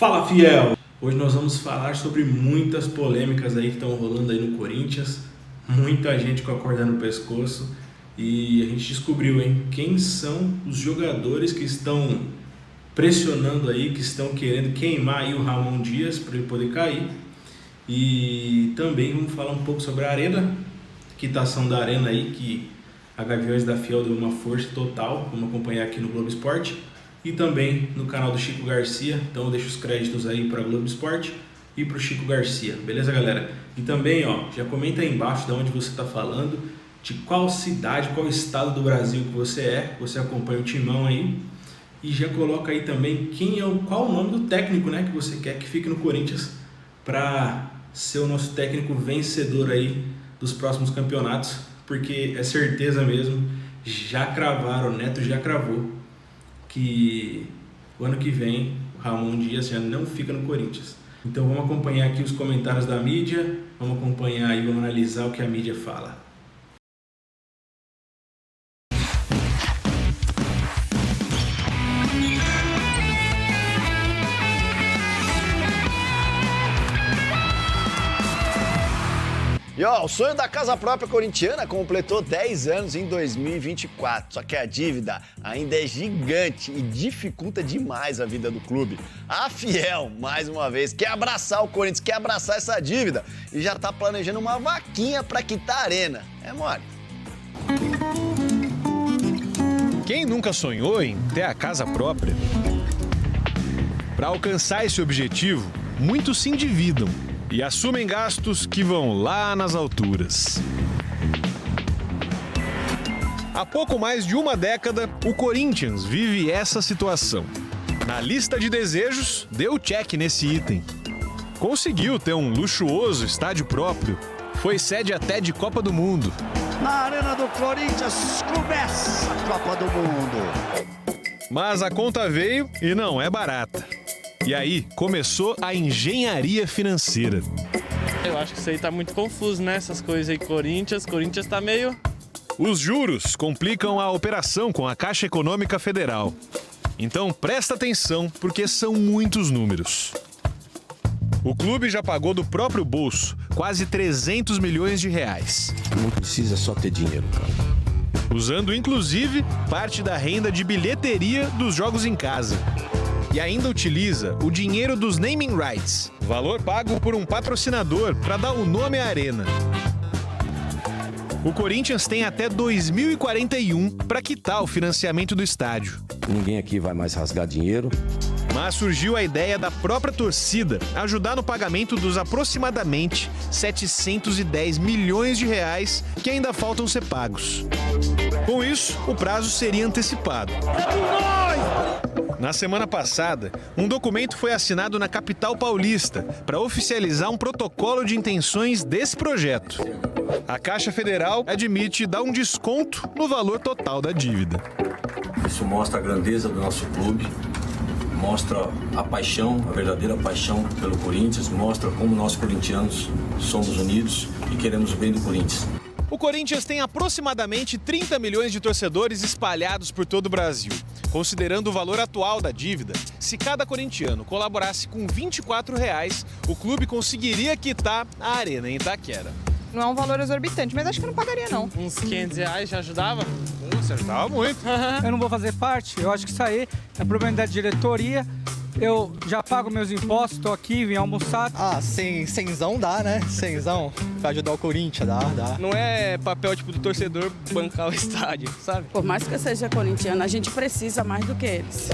Fala, fiel! Hoje nós vamos falar sobre muitas polêmicas aí que estão rolando aí no Corinthians, muita gente com a corda no pescoço, e a gente descobriu, quem são os jogadores que estão pressionando aí, que estão querendo queimar aí o Ramon Dias para ele poder cair. E também vamos falar um pouco sobre a Arena, quitação da Arena aí, que a Gaviões da Fiel deu uma força total. Vamos acompanhar aqui no Globo Esporte e também no canal do Chico Garcia. Então eu deixo os créditos aí para Globo Esporte e para o Chico Garcia, beleza, galera? E também, já comenta aí embaixo de onde você está falando, de qual cidade, qual estado do Brasil que você acompanha o Timão aí, e já coloca aí também qual o nome do técnico, que você quer que fique no Corinthians para ser o nosso técnico vencedor aí dos próximos campeonatos, porque é certeza mesmo, já cravaram, o Neto já cravou que o ano que vem o Ramon Dias já não fica no Corinthians. Então vamos acompanhar aqui os comentários da mídia, vamos acompanhar e vamos analisar o que a mídia fala. E o sonho da casa própria corintiana completou 10 anos em 2024, só que a dívida ainda é gigante e dificulta demais a vida do clube. A Fiel, mais uma vez, quer abraçar o Corinthians, quer abraçar essa dívida e já tá planejando uma vaquinha para quitar a Arena. É mole. Quem nunca sonhou em ter a casa própria? Para alcançar esse objetivo, muitos se endividam e assumem gastos que vão lá nas alturas. Há pouco mais de uma década, o Corinthians vive essa situação. Na lista de desejos, deu check nesse item. Conseguiu ter um luxuoso estádio próprio, foi sede até de Copa do Mundo. Na Arena do Corinthians começa a Copa do Mundo. Mas a conta veio e não é barata. E aí, começou a engenharia financeira. Eu acho que isso aí tá muito confuso, né? Essas coisas aí, Corinthians tá meio... Os juros complicam a operação com a Caixa Econômica Federal. Então presta atenção, porque são muitos números. O clube já pagou do próprio bolso quase 300 milhões de reais. Não precisa só ter dinheiro, cara. Usando, inclusive, parte da renda de bilheteria dos jogos em casa. E ainda utiliza o dinheiro dos naming rights, valor pago por um patrocinador para dar o nome à arena. O Corinthians tem até 2041 para quitar o financiamento do estádio. Ninguém aqui vai mais rasgar dinheiro. Mas surgiu a ideia da própria torcida ajudar no pagamento dos aproximadamente 710 milhões de reais que ainda faltam ser pagos. Com isso, o prazo seria antecipado. Na semana passada, um documento foi assinado na capital paulista para oficializar um protocolo de intenções desse projeto. A Caixa Federal admite dar um desconto no valor total da dívida. Isso mostra a grandeza do nosso clube, mostra a paixão, a verdadeira paixão pelo Corinthians, mostra como nós corintianos somos unidos e queremos o bem do Corinthians. O Corinthians tem aproximadamente 30 milhões de torcedores espalhados por todo o Brasil. Considerando o valor atual da dívida, se cada corintiano colaborasse com R$24, o clube conseguiria quitar a Arena em Itaquera. Não é um valor exorbitante, mas acho que eu não pagaria, não. Uns R$500 já ajudava? Você ajudava muito. Eu não vou fazer parte, eu acho que isso aí é problema da diretoria. Eu já pago meus impostos, tô aqui, vim almoçar. Cenzão dá, né? Cenzão pra ajudar o Corinthians, dá. Não é papel do torcedor bancar o estádio, sabe? Por mais que eu seja corintiano, a gente precisa mais do que eles.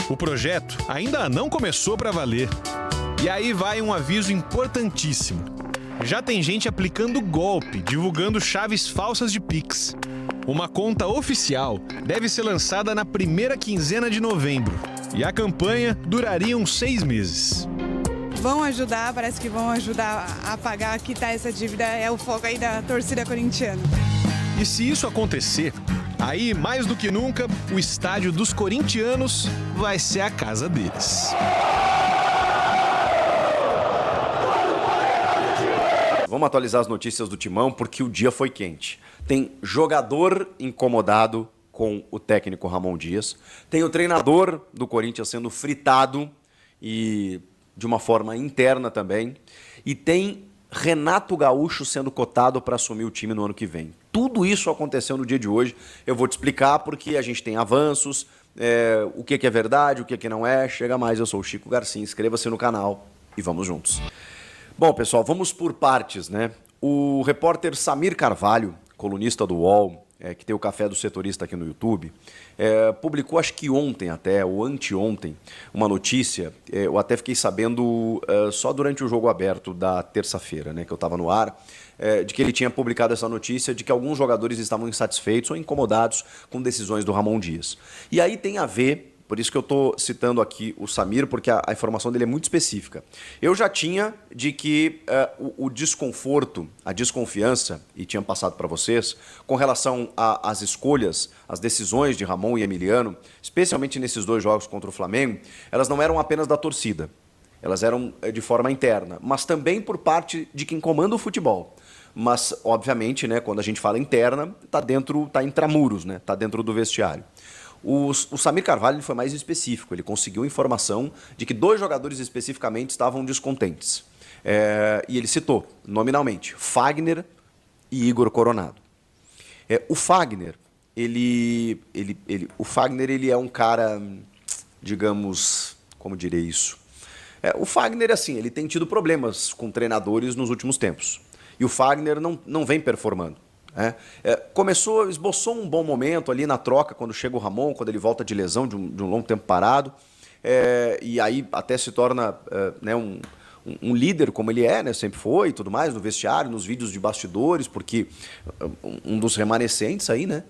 O projeto ainda não começou para valer. E aí vai um aviso importantíssimo. Já tem gente aplicando golpe, divulgando chaves falsas de Pix. Uma conta oficial deve ser lançada na primeira quinzena de novembro. E a campanha duraria uns 6 meses. Vão ajudar, parece que vão ajudar a pagar, quitar essa dívida, é o foco aí da torcida corintiana. E se isso acontecer, aí, mais do que nunca, o estádio dos corintianos vai ser a casa deles. Vamos atualizar as notícias do Timão, porque o dia foi quente. Tem jogador incomodado com o técnico Ramon Dias. Tem o treinador do Corinthians sendo fritado e de uma forma interna também. E tem Renato Gaúcho sendo cotado para assumir o time no ano que vem. Tudo isso aconteceu no dia de hoje. Eu vou te explicar porque a gente tem avanços, o que é verdade, o que não é. Chega mais, eu sou o Chico Garcia, inscreva-se no canal e vamos juntos. Bom, pessoal, vamos por partes, né? O repórter Samir Carvalho, colunista do UOL, que tem o Café do Setorista aqui no YouTube, publicou, acho que ontem até, ou anteontem, uma notícia, eu até fiquei sabendo só durante o jogo aberto da terça-feira, né, que eu estava no ar, de que ele tinha publicado essa notícia de que alguns jogadores estavam insatisfeitos ou incomodados com decisões do Ramon Dias. E aí tem a ver, por isso que eu estou citando aqui o Samir, porque a informação dele é muito específica. Eu já tinha de que o desconforto, a desconfiança, e tinha passado para vocês, com relação às escolhas, às decisões de Ramon e Emiliano, especialmente nesses 2 jogos contra o Flamengo, elas não eram apenas da torcida, elas eram de forma interna, mas também por parte de quem comanda o futebol. Mas, obviamente, né, quando a gente fala interna, está intramuros, né, está dentro do vestiário. O Samir Carvalho ele foi mais específico, ele conseguiu informação de que 2 jogadores especificamente estavam descontentes. E ele citou, nominalmente, Fagner e Igor Coronado. O Fagner, ele é um cara, digamos, como direi isso? O Fagner, assim, ele tem tido problemas com treinadores nos últimos tempos. E o Fagner não vem performando. Esboçou um bom momento ali na troca quando chega o Ramon, quando ele volta de lesão de um longo tempo parado, e aí até se torna né, um líder como ele né, sempre foi e tudo mais, no vestiário, nos vídeos de bastidores, porque um dos remanescentes aí, né,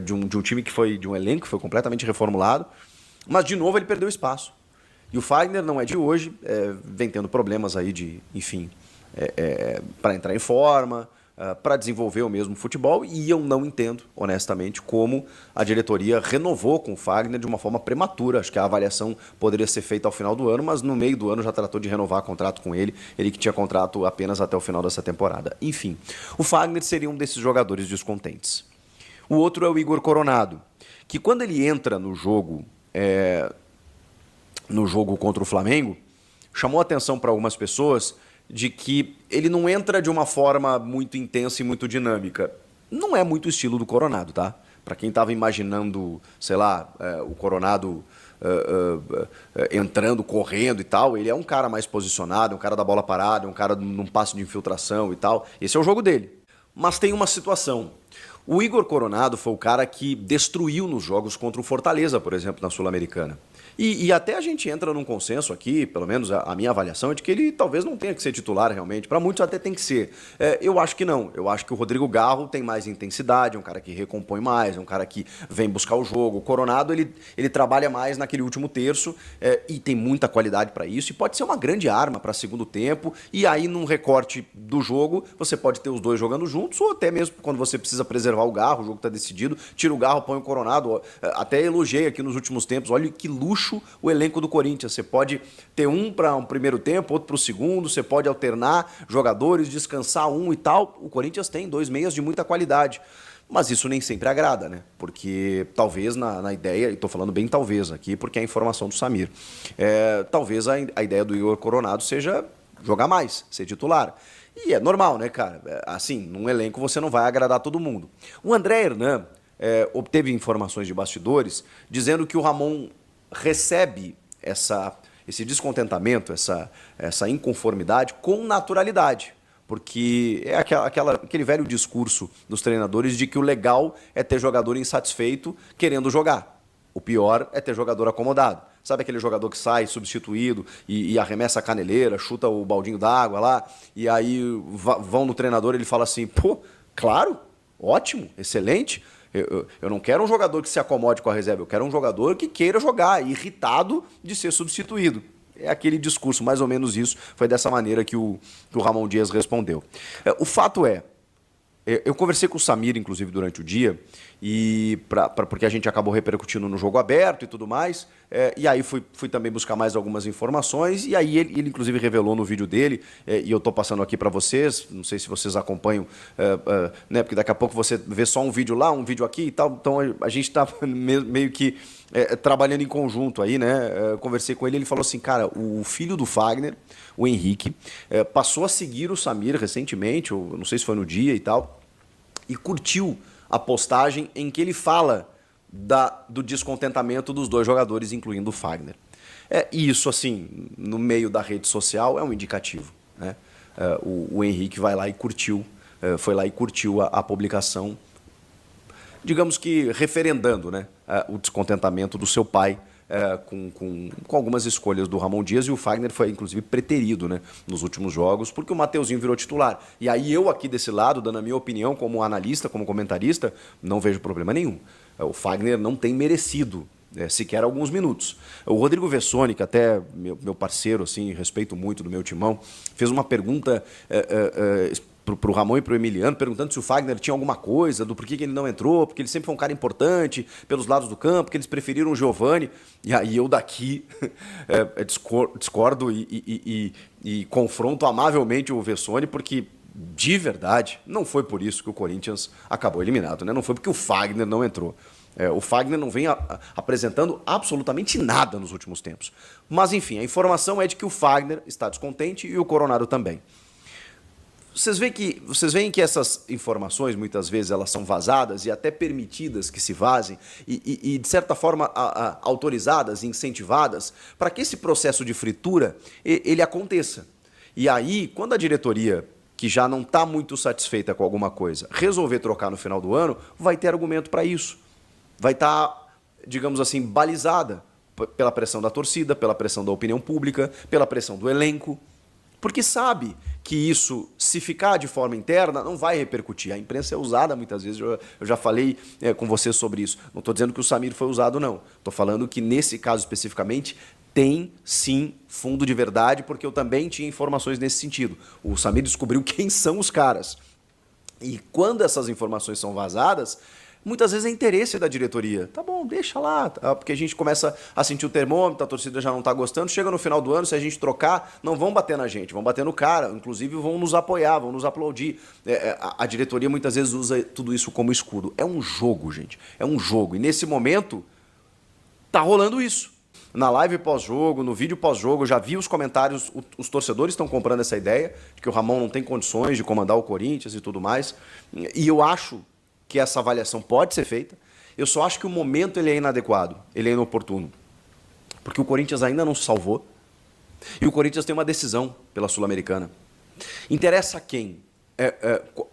de um time que foi, de um elenco que foi completamente reformulado, mas de novo ele perdeu espaço. E o Fagner não é de hoje, vem tendo problemas aí de, enfim, para entrar em forma, para desenvolver o mesmo futebol, e eu não entendo, honestamente, como a diretoria renovou com o Fagner de uma forma prematura. Acho que a avaliação poderia ser feita ao final do ano, mas no meio do ano já tratou de renovar contrato com ele que tinha contrato apenas até o final dessa temporada. Enfim, o Fagner seria um desses jogadores descontentes. O outro é o Igor Coronado, que quando ele entra no jogo contra o Flamengo, chamou atenção para algumas pessoas de que ele não entra de uma forma muito intensa e muito dinâmica. Não é muito o estilo do Coronado, tá? Para quem estava imaginando, sei lá, o Coronado entrando, correndo e tal, ele é um cara mais posicionado, um cara da bola parada, um cara num passe de infiltração e tal. Esse é o jogo dele. Mas tem uma situação. O Igor Coronado foi o cara que destruiu nos jogos contra o Fortaleza, por exemplo, na Sul-Americana. E até a gente entra num consenso aqui, pelo menos a minha avaliação, é de que ele talvez não tenha que ser titular realmente. Para muitos até tem que ser. Eu acho que não. Eu acho que o Rodrigo Garro tem mais intensidade, é um cara que recompõe mais, é um cara que vem buscar o jogo. O Coronado, ele trabalha mais naquele último terço e tem muita qualidade para isso. E pode ser uma grande arma para segundo tempo. E aí, num recorte do jogo, você pode ter os 2 jogando juntos, ou até mesmo quando você precisa preservar o Garro, o jogo está decidido, tira o Garro, põe o Coronado. Até elogiei aqui nos últimos tempos. Olha que luxo o elenco do Corinthians. Você pode ter um para um primeiro tempo, outro para o segundo, você pode alternar jogadores, descansar um e tal. O Corinthians tem 2 meias de muita qualidade. Mas isso nem sempre agrada, né? Porque talvez na ideia, e estou falando bem talvez aqui, porque é a informação do Samir, talvez a ideia do Igor Coronado seja jogar mais, ser titular. E é normal, né, cara? Assim, num elenco você não vai agradar todo mundo. O André Hernan obteve informações de bastidores dizendo que o Ramon recebe esse descontentamento, essa inconformidade com naturalidade. Porque é aquele velho discurso dos treinadores de que o legal é ter jogador insatisfeito querendo jogar. O pior é ter jogador acomodado. Sabe aquele jogador que sai substituído e arremessa a caneleira, chuta o baldinho d'água lá, e aí vão no treinador e ele fala assim, pô, claro, ótimo, excelente. Eu não quero um jogador que se acomode com a reserva, eu quero um jogador que queira jogar, irritado de ser substituído. É aquele discurso, mais ou menos isso, foi dessa maneira que o Ramon Dias respondeu. O fato é, eu conversei com o Samir, inclusive, durante o dia, porque a gente acabou repercutindo no jogo aberto e tudo mais, e aí fui também buscar mais algumas informações, e aí ele inclusive revelou no vídeo dele, e eu estou passando aqui para vocês, não sei se vocês acompanham, né, porque daqui a pouco você vê só um vídeo lá, um vídeo aqui e tal, então a gente está meio que trabalhando em conjunto aí, né? Conversei com ele, ele falou assim, cara, o filho do Fagner, o Henrique, passou a seguir o Samir recentemente, ou não sei se foi no dia e tal, e curtiu a postagem em que ele fala do descontentamento dos dois jogadores, incluindo o Fagner. E isso, assim, no meio da rede social é um indicativo, né? O Henrique vai lá e curtiu, foi lá e curtiu a publicação, digamos que referendando, né, o descontentamento do seu pai com algumas escolhas do Ramon Dias, e o Fagner foi, inclusive, preterido, né, nos últimos jogos, porque o Mateuzinho virou titular. E aí eu aqui desse lado, dando a minha opinião como analista, como comentarista, não vejo problema nenhum. O Fagner não tem merecido sequer alguns minutos. O Rodrigo Vessoni, que até meu parceiro, assim, respeito muito do meu timão, fez uma pergunta para o Ramon e para o Emiliano, perguntando se o Fagner tinha alguma coisa, do porquê que ele não entrou, porque ele sempre foi um cara importante pelos lados do campo, que eles preferiram o Giovani. E aí eu daqui discordo e confronto amavelmente o Vessoni, porque de verdade não foi por isso que o Corinthians acabou eliminado, né? Não foi porque o Fagner não entrou. O Fagner não vem apresentando absolutamente nada nos últimos tempos. Mas, enfim, a informação é de que o Fagner está descontente e o Coronado também. Vocês veem que essas informações, muitas vezes, elas são vazadas e até permitidas que se vazem e de certa forma, autorizadas e incentivadas para que esse processo de fritura ele aconteça. E aí, quando a diretoria, que já não está muito satisfeita com alguma coisa, resolver trocar no final do ano, vai ter argumento para isso. Vai estar, digamos assim, balizada pela pressão da torcida, pela pressão da opinião pública, pela pressão do elenco, porque sabe que isso, se ficar de forma interna, não vai repercutir. A imprensa é usada muitas vezes, eu já falei com você sobre isso. Não estou dizendo que o Samir foi usado, não. Estou falando que, nesse caso especificamente, tem sim fundo de verdade, porque eu também tinha informações nesse sentido. O Samir descobriu quem são os caras. E quando essas informações são vazadas, muitas vezes é interesse da diretoria. Tá bom, deixa lá, porque a gente começa a sentir o termômetro, a torcida já não está gostando, chega no final do ano, se a gente trocar, não vão bater na gente, vão bater no cara, inclusive vão nos apoiar, vão nos aplaudir. A diretoria muitas vezes usa tudo isso como escudo. É um jogo, gente, é um jogo. E nesse momento, tá rolando isso. Na live pós-jogo, no vídeo pós-jogo, já vi os comentários, os torcedores estão comprando essa ideia de que o Ramon não tem condições de comandar o Corinthians e tudo mais. E eu acho que essa avaliação pode ser feita, eu só acho que o momento ele é inadequado, ele é inoportuno. Porque o Corinthians ainda não se salvou e o Corinthians tem uma decisão pela Sul-Americana. Interessa a quem?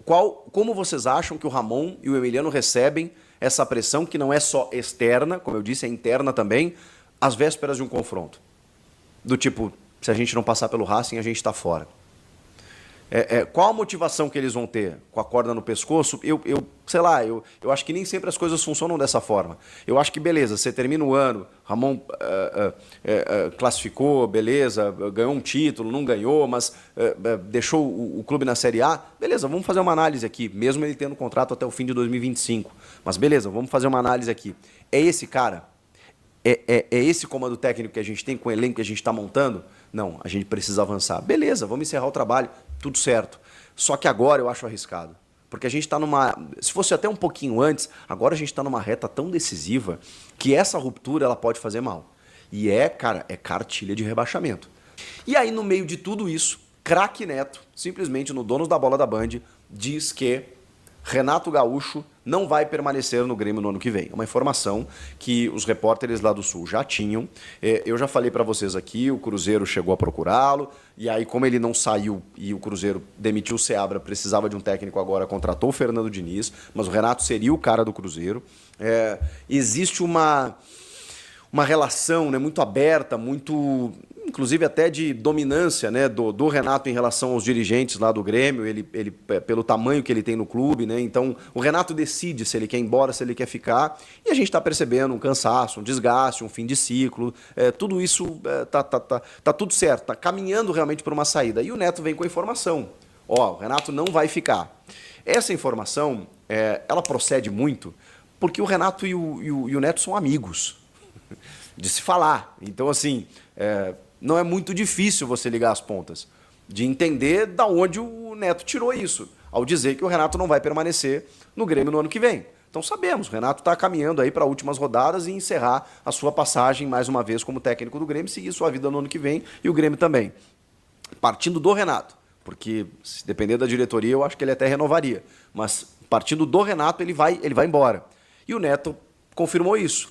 Como vocês acham que o Ramon e o Emiliano recebem essa pressão que não é só externa, como eu disse, é interna também, às vésperas de um confronto? Do tipo, se a gente não passar pelo Racing, a gente está fora. Qual a motivação que eles vão ter com a corda no pescoço? Sei lá, eu acho que nem sempre as coisas funcionam dessa forma. Eu acho que, beleza, você termina o ano, Ramon classificou, beleza, ganhou um título, não ganhou, mas deixou o clube na Série A. Beleza, vamos fazer uma análise aqui, mesmo ele tendo contrato até o fim de 2025. Mas beleza, vamos fazer uma análise aqui. É esse cara? É esse comando técnico que a gente tem com o elenco que a gente está montando? Não, a gente precisa avançar. Beleza, vamos encerrar o trabalho, tudo certo. Só que agora eu acho arriscado. Porque a gente está numa... Se fosse até um pouquinho antes, agora a gente está numa reta tão decisiva que essa ruptura ela pode fazer mal. E cara, é cartilha de rebaixamento. E aí, no meio de tudo isso, Craque Neto, simplesmente no Donos da Bola da Band, diz que Renato Gaúcho não vai permanecer no Grêmio no ano que vem. É uma informação que os repórteres lá do Sul já tinham. Eu já falei para vocês aqui, o Cruzeiro chegou a procurá-lo, e aí como ele não saiu e o Cruzeiro demitiu o Seabra, precisava de um técnico agora, contratou o Fernando Diniz, mas o Renato seria o cara do Cruzeiro. Existe uma relação, né, muito aberta, muito... inclusive até de dominância, né, do Renato em relação aos dirigentes lá do Grêmio, ele pelo tamanho que ele tem no clube, né? Então o Renato decide se ele quer ir embora, se ele quer ficar, e a gente está percebendo um cansaço, um desgaste, um fim de ciclo, tudo isso tá tudo certo, tá caminhando realmente para uma saída. E o Neto vem com a informação, o Renato não vai ficar. Essa informação, ela procede muito porque o Renato e o Neto são amigos, de se falar. Então, assim, não é muito difícil você ligar as pontas, de entender da onde o Neto tirou isso, ao dizer que o Renato não vai permanecer no Grêmio no ano que vem. Então sabemos, o Renato está caminhando aí para últimas rodadas e encerrar a sua passagem mais uma vez como técnico do Grêmio, seguir sua vida no ano que vem e o Grêmio também. Partindo do Renato, porque se depender da diretoria eu acho que ele até renovaria, mas partindo do Renato ele vai embora. E o Neto confirmou isso.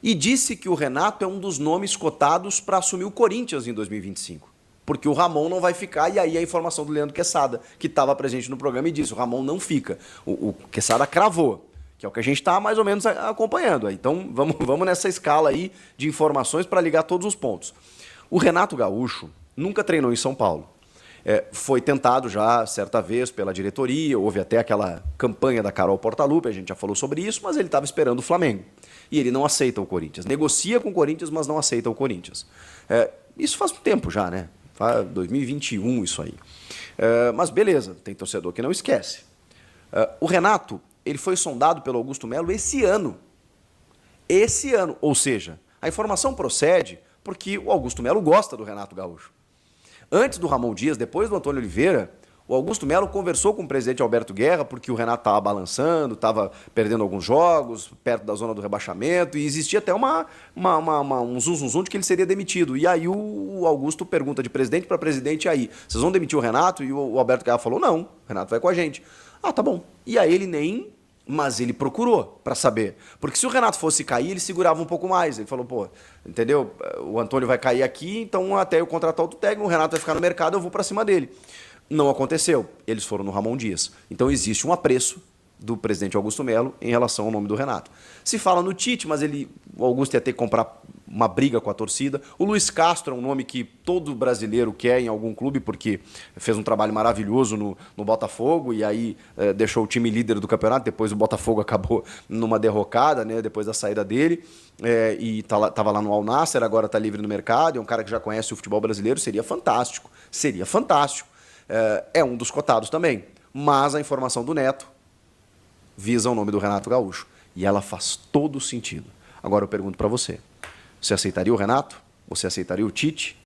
E disse que o Renato é um dos nomes cotados para assumir o Corinthians em 2025. Porque o Ramon não vai ficar, e aí a informação do Leandro Quesada, que estava presente no programa, e disse, o Ramon não fica. O Quesada cravou, que é o que a gente está mais ou menos acompanhando. Então vamos nessa escala aí de informações para ligar todos os pontos. O Renato Gaúcho nunca treinou em São Paulo. Foi tentado já certa vez pela diretoria, houve até aquela campanha da Carol Portalupe, a gente já falou sobre isso, mas ele estava esperando o Flamengo. E ele não aceita o Corinthians. Negocia com o Corinthians, mas não aceita o Corinthians. Isso faz um tempo já, né? 2021 isso aí. Mas beleza, tem torcedor que não esquece. O Renato, ele foi sondado pelo Augusto Melo esse ano. Esse ano. Ou seja, a informação procede porque o Augusto Melo gosta do Renato Gaúcho. Antes do Ramon Dias, depois do Antônio Oliveira, o Augusto Melo conversou com o presidente Alberto Guerra porque o Renato estava balançando, estava perdendo alguns jogos, perto da zona do rebaixamento, e existia até um zum de que ele seria demitido. E aí o Augusto pergunta de presidente para presidente, e aí, vocês vão demitir o Renato? E o Alberto Guerra falou, não, o Renato vai com a gente. Ah, tá bom. E aí ele nem... Mas ele procurou para saber. Porque se o Renato fosse cair, ele segurava um pouco mais. Ele falou, pô, entendeu? O Antônio vai cair aqui, então até eu contratar outro técnico, o Renato vai ficar no mercado, eu vou para cima dele. Não aconteceu. Eles foram no Ramon Dias. Então existe um apreço do presidente Augusto Melo em relação ao nome do Renato. Se fala no Tite, mas o Augusto ia ter que comprar uma briga com a torcida. O Luiz Castro é um nome que todo brasileiro quer em algum clube, porque fez um trabalho maravilhoso no Botafogo e aí deixou o time líder do campeonato. Depois o Botafogo acabou numa derrocada, né, depois da saída dele. E estava lá no Al Nassr, agora está livre no mercado. É um cara que já conhece o futebol brasileiro. Seria fantástico. Seria fantástico. É um dos cotados também. Mas a informação do Neto visa o nome do Renato Gaúcho. E ela faz todo sentido. Agora eu pergunto para você. Você aceitaria o Renato? Você aceitaria o Tite?